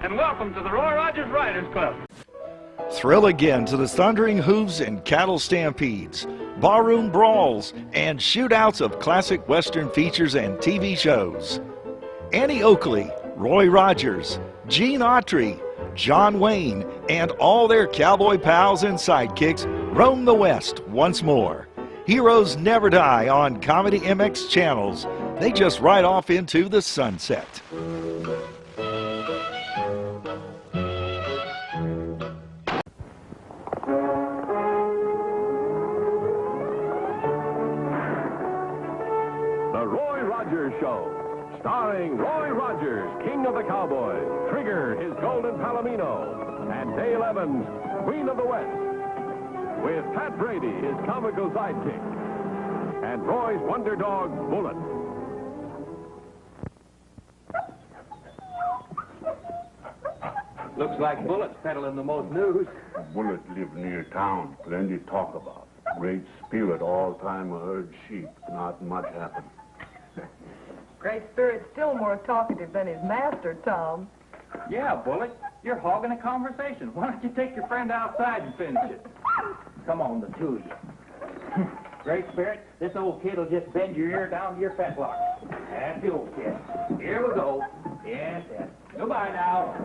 and welcome to the Roy Rogers Riders Club. Thrill again to the thundering hooves and cattle stampedes, barroom brawls, and shootouts of classic Western features and TV shows. Annie Oakley, Roy Rogers, Gene Autry, John Wayne, and all their cowboy pals and sidekicks roam the West once more. Heroes never die on ComedyMX Channels. They just ride off into the sunset. Show, starring Roy Rogers, King of the Cowboys, Trigger, his golden palomino, and Dale Evans, Queen of the West, with Pat Brady, his comical sidekick, and Roy's wonder dog, Bullet. Looks like Bullet's peddling the most news. Bullet lived near town, plenty talk about. Great spirit, all time herd sheep, not much happened. Great Spirit's still more talkative than his master, Tom. Yeah, Bullet, you're hogging a conversation. Why don't you take your friend outside and finish it? Come on, the two of you. Great Spirit, this old kid will just bend your ear down to your fetlock. That's the old kid. Here we go. Yes, yes. Goodbye now.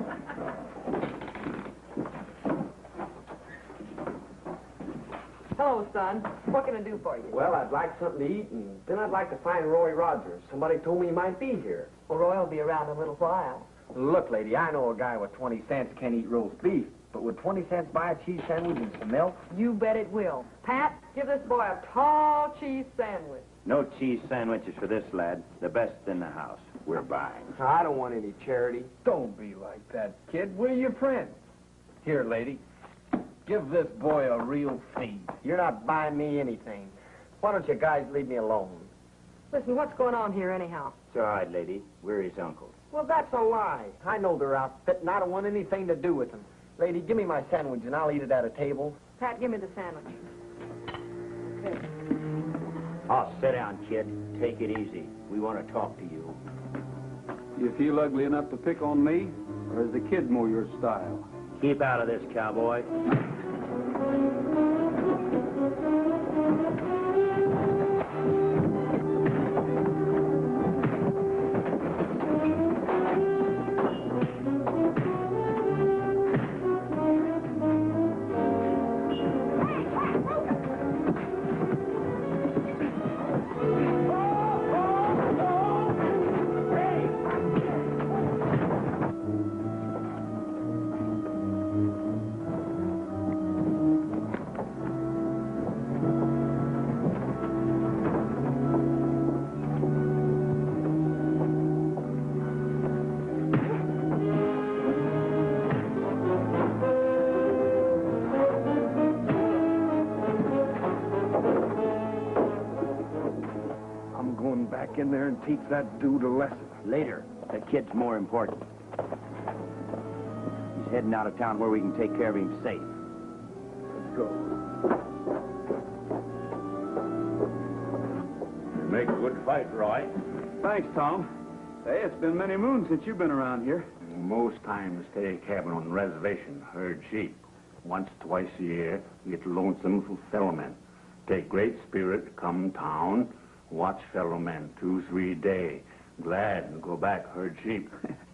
Hello, son. What can I do for you? Well, I'd like something to eat, and then I'd like to find Roy Rogers. Somebody told me he might be here. Well, Roy will be around in a little while. Look, lady, I know a guy with 20 cents can't eat roast beef, but would 20 cents buy a cheese sandwich and some milk? You bet it will. Pat, give this boy a tall cheese sandwich. No cheese sandwiches for this lad. The best in the house. We're buying. I don't want any charity. Don't be like that, kid. We're your friends. Here, lady. Give this boy a real feed. You're not buying me anything. Why don't you guys leave me alone? Listen, what's going on here anyhow? It's all right, lady. We're his uncle. Well, that's a lie. I know they're outfit, and I don't want anything to do with them. Lady, give me my sandwich, and I'll eat it at a table. Pat, give me the sandwich. Okay. Oh, sit down, kid. Take it easy. We want to talk to you. You feel ugly enough to pick on me, or is the kid more your style? Keep out of this, cowboy. Back in there and teach that dude a lesson. Later. The kid's more important. He's heading out of town where we can take care of him safe. Let's go. You make a good fight, Roy. Thanks, Tom. Hey, it's been many moons since you've been around here. Most times stay cabin on the reservation, herd sheep. Once, twice a year, get lonesome for fellow men. Take great spirit, come town, watch fellow men 2-3 day. Glad and go back herd sheep.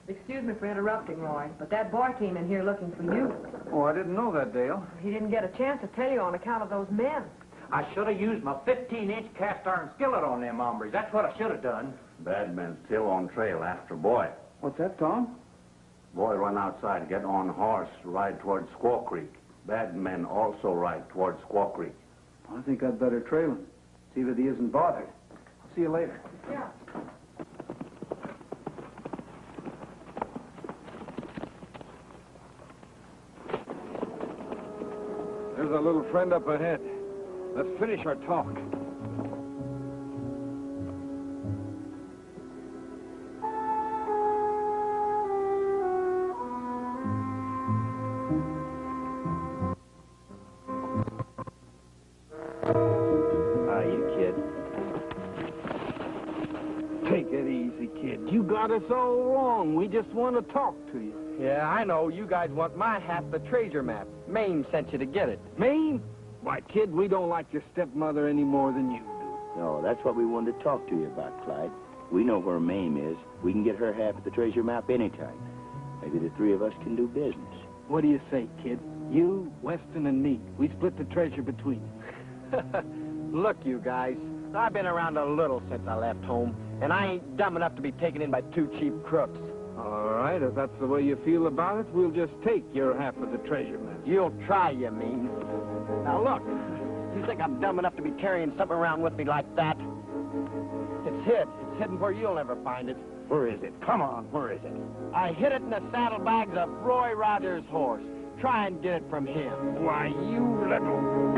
Excuse me for interrupting, Roy, but that boy came in here looking for you. Oh, I didn't know that, Dale. He didn't get a chance to tell you on account of those men. I should have used my 15-inch cast iron skillet on them hombres. That's what I should have done. Bad men still on trail after boy. What's that, Tom? Boy run outside, get on horse, ride towards Squaw Creek. Bad men also ride towards Squaw Creek. I think I'd better trail him. See that he isn't bothered. I'll see you later. Yeah. There's a little friend up ahead. Let's finish our talk. Take it easy, kid. You got us all wrong. We just want to talk to you. Yeah, I know. You guys want my half the treasure map. Mame sent you to get it. Mame? Why, kid, we don't like your stepmother any more than you do. No, that's what we wanted to talk to you about, Clyde. We know where Mame is. We can get her half of the treasure map anytime. Maybe the three of us can do business. What do you say, kid? You, Weston, and me. We split the treasure between us. Look, you guys. I've been around a little since I left home, and I ain't dumb enough to be taken in by two cheap crooks. All right, if that's the way you feel about it, we'll just take your half of the treasure map. You'll try, you mean. Now, look. You think I'm dumb enough to be carrying something around with me like that? It's hid. It's hidden where you'll never find it. Where is it? Come on, where is it? I hid it in the saddlebags of Roy Rogers' horse. Try and get it from him. Why, you little...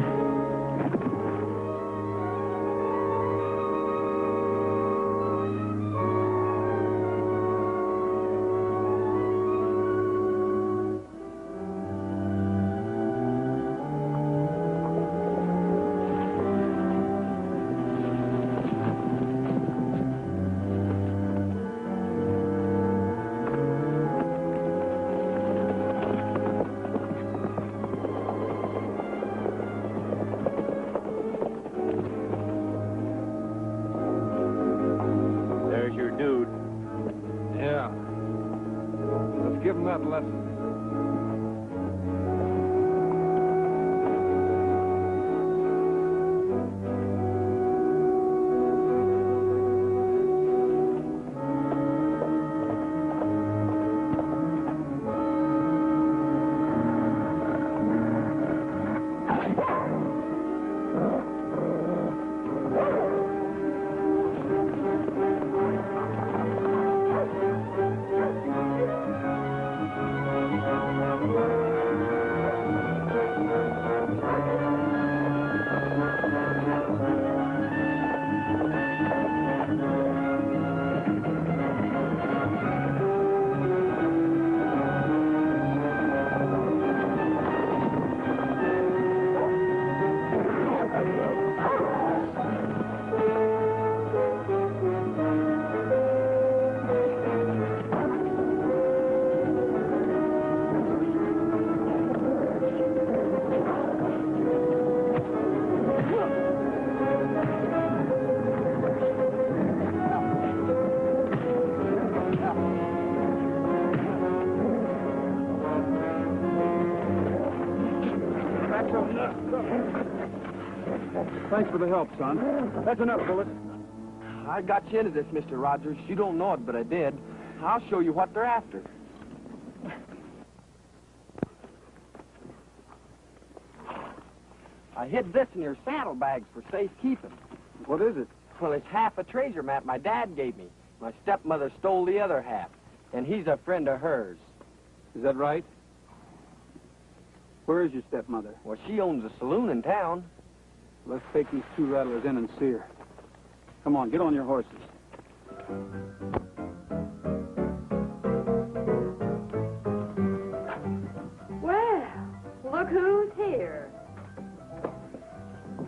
Give him that lesson. Thanks for the help, son. That's enough, Bullet. I got you into this, Mr. Rogers. You don't know it, but I did. I'll show you what they're after. I hid this in your saddlebags for safekeeping. What is it? Well, it's half a treasure map my dad gave me. My stepmother stole the other half, and he's a friend of hers. Is that right? Where is your stepmother? Well, she owns a saloon in town. Let's take these two rattlers in and see her. Come on, get on your horses. Well, look who's here.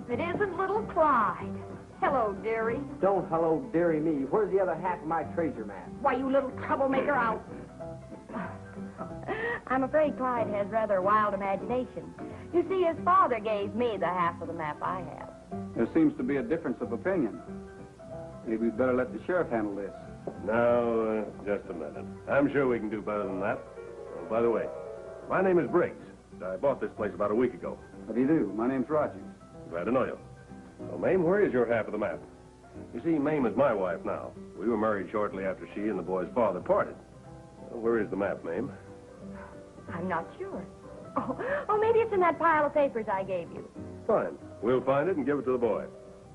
It isn't little Clyde. Hello, dearie. Don't hello, dearie me. Where's the other half of my treasure map? Why, you little troublemaker, I'm afraid Clyde has rather a wild imagination. You see, his father gave me the half of the map I have. There seems to be a difference of opinion. Maybe we'd better let the sheriff handle this. Now, just a minute. I'm sure we can do better than that. Oh, by the way, my name is Briggs. I bought this place about a week ago. How do you do? My name's Rogers. Glad to know you. Well, Mame, where is your half of the map? You see, Mame is my wife now. We were married shortly after she and the boy's father parted. Well, where is the map, Mame? I'm not sure. Oh, maybe it's in that pile of papers I gave you. Fine. We'll find it and give it to the boy.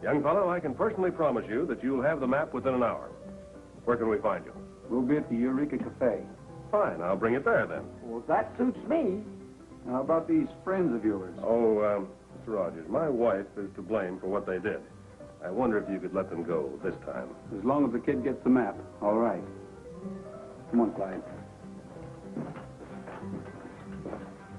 Young fellow, I can personally promise you that you'll have the map within an hour. Where can we find you? We'll be at the Eureka Cafe. Fine, I'll bring it there then. Well, that suits me. How about these friends of yours? Oh, Mr. Rogers, my wife is to blame for what they did. I wonder if you could let them go this time. As long as the kid gets the map, all right. Come on, Clyde.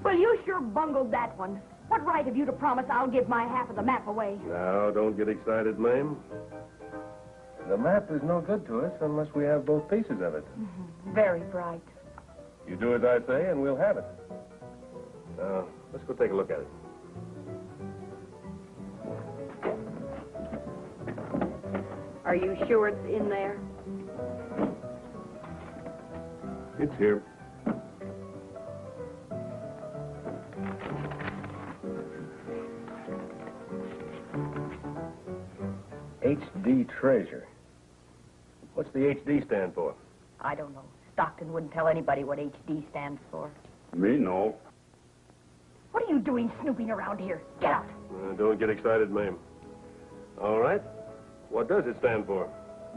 Well, you sure bungled that one. What right have you to promise I'll give my half of the map away? Now, don't get excited, Mame. The map is no good to us unless we have both pieces of it. Very bright. You do as I say, and we'll have it. Now, let's go take a look at it. Are you sure it's in there? It's here. HD Treasure. What's the HD stand for? I don't know. Stockton wouldn't tell anybody what HD stands for. Me, no. What are you doing snooping around here? Get out. Don't get excited, ma'am. All right. What does it stand for?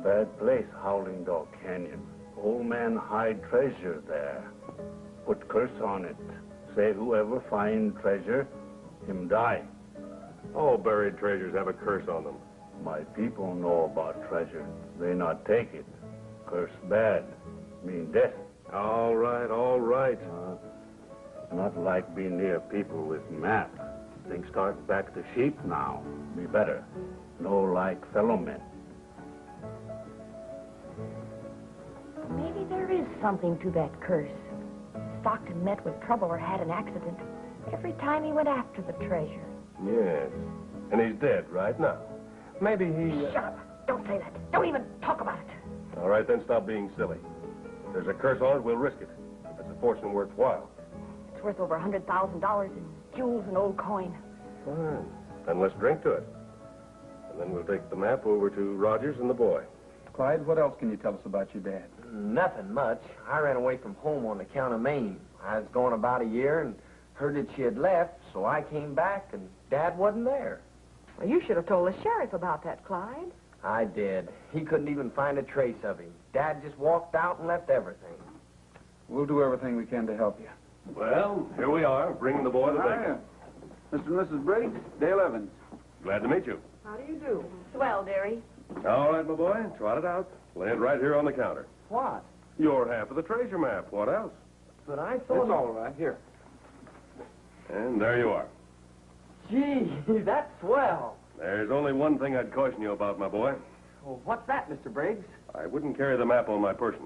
Bad place, Howling Dog Canyon. Old man hide treasure there. Put curse on it. Say whoever find treasure, him die. All buried treasures have a curse on them. My people know about treasure. They not take it. Curse bad. Mean death. All right, all right. Not like being near people with map. Things start back to sheep now. Be better. No like fellow men. Maybe there is something to that curse. Stockton met with trouble or had an accident every time he went after the treasure. Yes. And he's dead right now. Maybe he... Shut up. Don't say that. Don't even talk about it. All right, then stop being silly. If there's a curse on it, we'll risk it. If it's a fortune worthwhile. It's worth over $100,000 in jewels and old coin. Fine. Then let's drink to it. And then we'll take the map over to Rogers and the boy. Clyde, what else can you tell us about your dad? Nothing much. I ran away from home on account of Mame. I was gone about a year and heard that she had left, so I came back and Dad wasn't there. Well, you should have told the sheriff about that, Clyde. I did. He couldn't even find a trace of him. Dad just walked out and left everything. We'll do everything we can to help you. Well, here we are, bringing the boy the Hiya. Mr. and Mrs. Briggs, Dale Evans. Glad to meet you. How do you do? Swell, dearie. All right, my boy, trot it out. Land right here on the counter. What? Your half of the treasure map. What else? But I It's thought... all right. Here. And there you are. Gee, that's swell. There's only one thing I'd caution you about, my boy. Well, what's that, Mr. Briggs? I wouldn't carry the map on my person.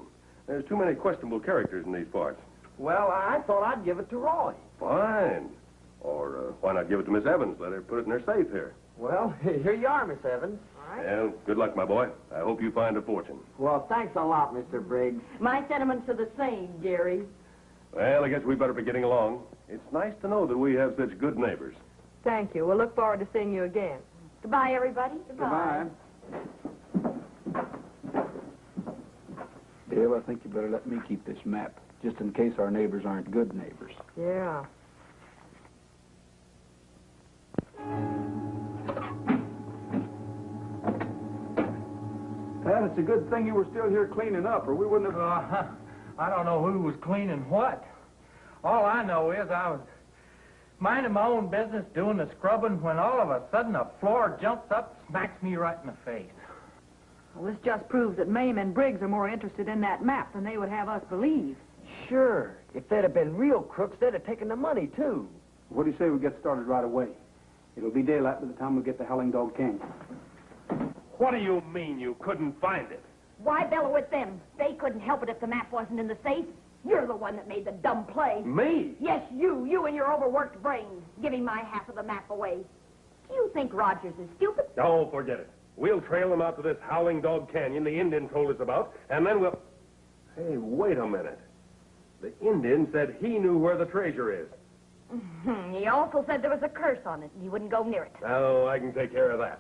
There's too many questionable characters in these parts. Well, I thought I'd give it to Roy. Fine. Or why not give it to Miss Evans? Let her put it in her safe here. Well, here you are, Miss Evans. All right. Well, good luck, my boy. I hope you find a fortune. Well, thanks a lot, Mr. Briggs. My sentiments are the same, Jerry. Well, I guess we better be getting along. It's nice to know that we have such good neighbors. Thank you. We'll look forward to seeing you again. Goodbye, everybody. Goodbye. Dale, I think you better let me keep this map, just in case our neighbors aren't good neighbors. Yeah. Pat, it's a good thing you were still here cleaning up, or we wouldn't have... I don't know who was cleaning what. All I know is I was minding my own business, doing the scrubbing, when all of a sudden a floor jumps up, smacks me right in the face. Well, this just proves that Mame and Briggs are more interested in that map than they would have us believe. Sure. If they'd have been real crooks, they'd have taken the money, too. What do you say we get started right away? It'll be daylight by the time we get to Howling Dog Canyon. What do you mean you couldn't find it? Why bellow at them? They couldn't help it if the map wasn't in the safe. You're the one that made the dumb play. Me? Yes, you and your overworked brain, giving my half of the map away. Do you think Rogers is stupid? Oh, forget it. We'll trail them out to this Howling Dog Canyon the Indian told us about, and then we'll... Hey, wait a minute. The Indian said he knew where the treasure is. He also said there was a curse on it, and he wouldn't go near it. Oh, I can take care of that.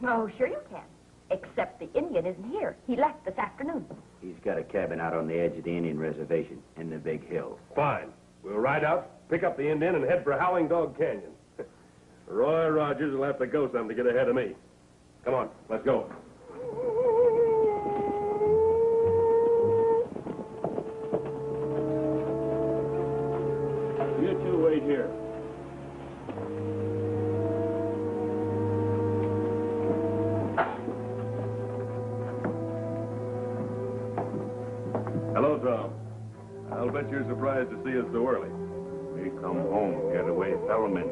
Oh, sure you can. Except the Indian isn't here. He left this afternoon. He's got a cabin out on the edge of the Indian reservation in the big hills. Fine. We'll ride out, pick up the Indian, and head for Howling Dog Canyon. Roy Rogers will have to go some to get ahead of me. Come on, let's go. You two wait here. Hello, Tom. I'll bet you're surprised to see us so early. We come home, get away, fellowmen.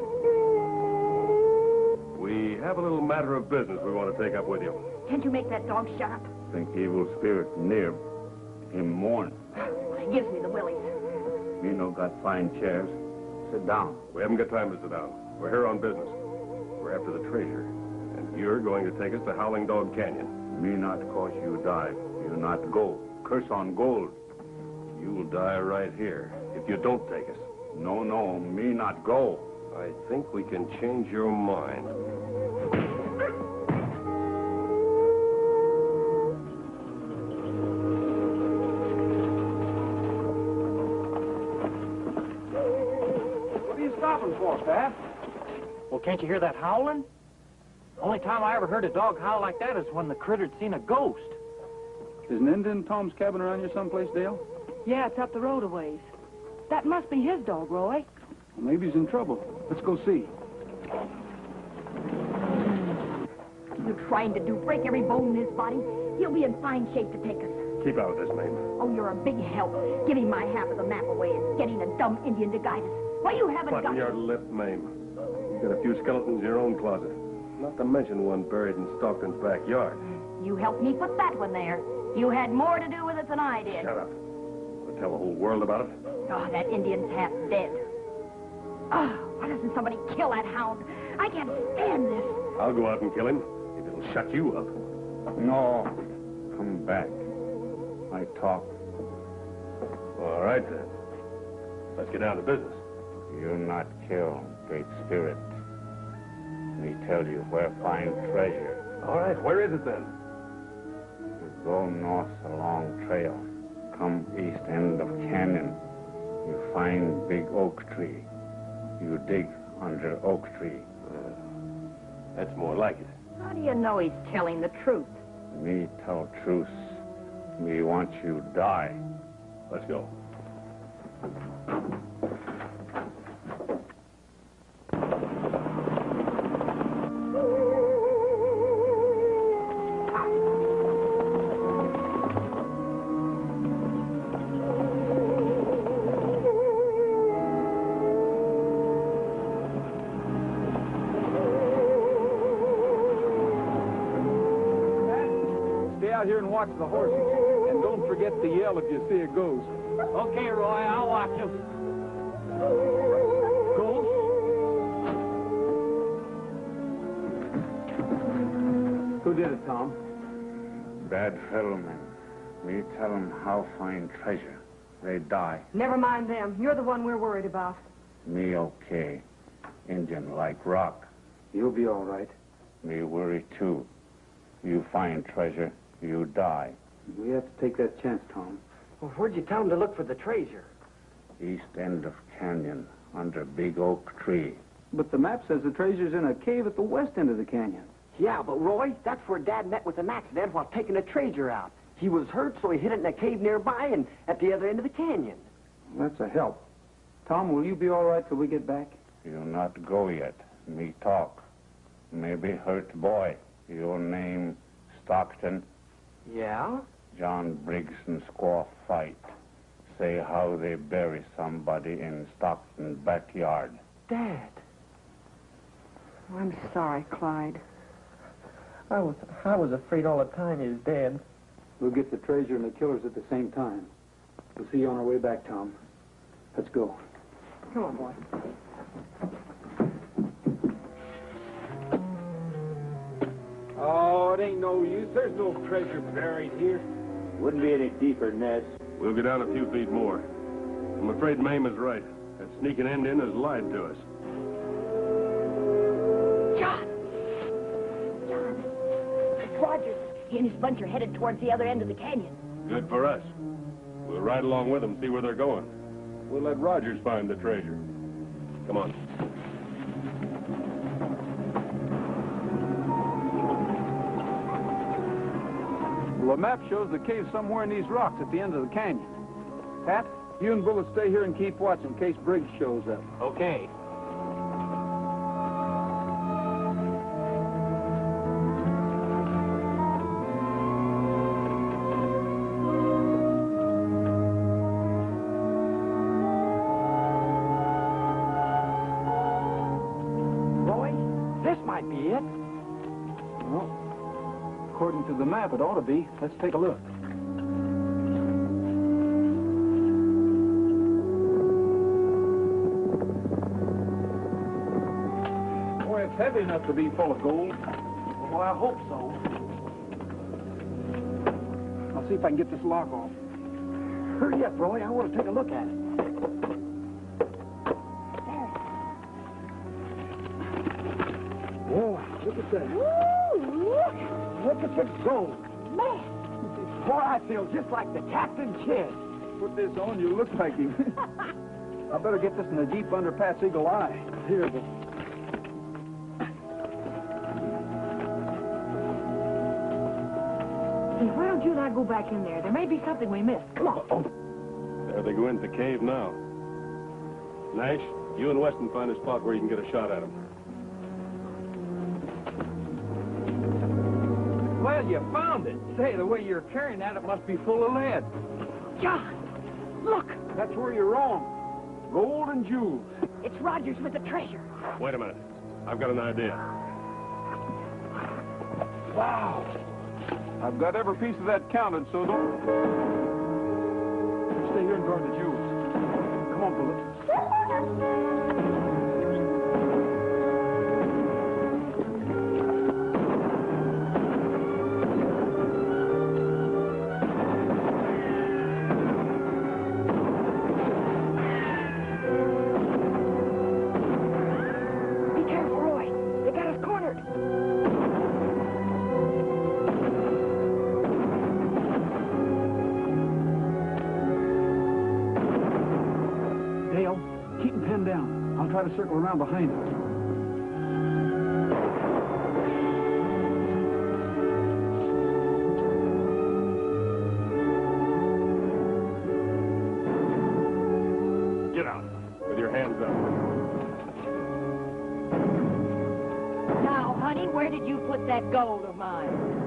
We have a little matter of business we want to take up with you. Can't you make that dog shut up? Think evil spirit near him mourn. He gives me the willies. Me no got fine chairs. Sit down. We haven't got time to sit down. We're here on business. We're after the treasure. And you're going to take us to Howling Dog Canyon. Me not cause you die. You not go. Curse on gold. You'll die right here if you don't take us. No, no, me not go. I think we can change your mind. What are you stopping for, Pat? Well, can't you hear that howling? Only time I ever heard a dog howl like that is when the critter'd seen a ghost. Is an Indian Tom's cabin around here someplace, Dale? Yeah, it's up the road a ways. That must be his dog, Roy. Well, maybe he's in trouble. Let's go see. You're trying to do break every bone in his body. He'll be in fine shape to take us. Keep out of this, Mame. Oh, you're a big help. Giving my half of the map away and getting a dumb Indian to guide us. Why, you haven't Button got... your lip, Mame. You've got a few skeletons in your own closet. Not to mention one buried in Stockton's backyard. You helped me put that one there. You had more to do with it than I did. Shut up. I'll tell the whole world about it. Oh, that Indian's half dead. Oh, why doesn't somebody kill that hound? I can't stand this. I'll go out and kill him if it'll shut you up. No. Come back. I talk. All right, then. Let's get down to business. You not kill, Great Spirit. Me tell you where find treasure. All right, where is it, then? You go north along trail. Come east end of canyon. You find big oak tree. You dig under oak tree. That's more like it. How do you know he's telling the truth? Me tell truth. Me want you die. Let's go. Stay out here and watch the horses. And don't forget to yell if you see a ghost. Okay, Roy, I'll watch him. Ghost? Who did it, Tom? Bad fellow men. Me tell them how find treasure. They die. Never mind them. You're the one we're worried about. Me okay. Indian like rock. You'll be all right. Me worry too. You find treasure, you die. We have to take that chance, Tom. Well, where'd you tell him to look for the treasure? East end of canyon, under big oak tree. But the map says the treasure's in a cave at the west end of the canyon. Yeah, but Roy, that's where Dad met with an accident while taking the treasure out. He was hurt, so he hid it in a cave nearby and at the other end of the canyon. Well, that's a help. Tom, will you be all right till we get back? You not go yet. Me talk. Maybe hurt boy. Your name Stockton. Yeah? John Briggs and squaw fight. Say how they bury somebody in Stockton backyard. Dad. Oh, I'm sorry, Clyde. I was afraid all the time he was dead. We'll get the treasure and the killers at the same time. We'll see you on our way back, Tom. Let's go. Come on, boy. Oh, it ain't no use. There's no treasure buried here. Wouldn't be any deeper than this. We'll go down a few feet more. I'm afraid Mame is right. That sneaking Indian has lied to us. John! It's Rogers. He and his bunch are headed towards the other end of the canyon. Good for us. We'll ride along with them, see where they're going. We'll let Rogers find the treasure. Come on. Well, the map shows the cave's somewhere in these rocks at the end of the canyon. Pat, you and Bullet stay here and keep watch in case Briggs shows up. Okay. Roy, this might be it. Well, according to the map, it ought to be. Let's take a look. Boy, it's heavy enough to be full of gold. Well, I hope so. I'll see if I can get this lock off. Hurry up, Roy. I want to take a look at it. Whoa, look at that. Woo! Look at the gold. Man! Boy, I feel just like the Captain Kidd. Put this on, you look like him. I better get this in the Jeep under Pat's eagle eye. Here, but... Hey, why don't you and I go back in there? There may be something we missed. Come on. There they go into the cave now. Nash, you and Weston find a spot where you can get a shot at them. Well, you found it. Say, the way you're carrying that, it must be full of lead. John, look. That's where you're wrong. Gold and jewels. It's Rogers with the treasure. Wait a minute. I've got an idea. Wow. I've got every piece of that counted, so don't... Stay here and guard the jewels. Come on, Bullet. Be careful, Roy. They got us cornered. Dale, keep him pinned down. I'll try to circle around behind him. Get out. With your hands up. Now, honey, where did you put that gold of mine?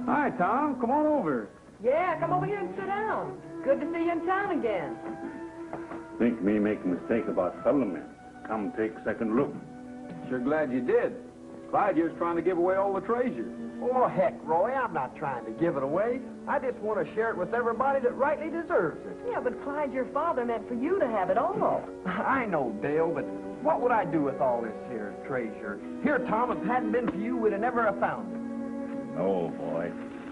Hi, Tom. Come on over. Yeah, come over here and sit down. Good to see you in town again. Think me make a mistake about settlement. Come take second look. Sure glad you did. Clyde here's trying to give away all the treasure. Oh, heck, Roy, I'm not trying to give it away. I just want to share it with everybody that rightly deserves it. Yeah, but Clyde, your father meant for you to have it all. I know, Dale, but what would I do with all this here treasure? Here, Tom, if it hadn't been for you, we'd have never have found it. Oh, boy.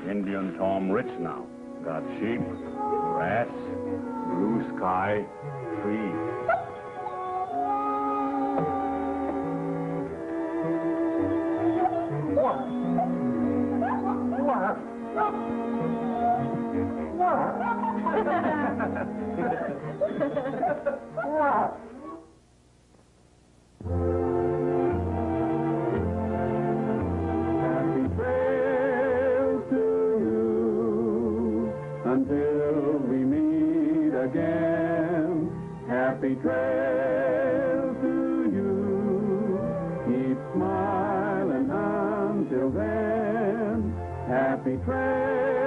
Indian Tom rich now. Got sheep, grass, blue sky, trees. Until we meet again, happy trails to you. Keep smiling until then, happy trails.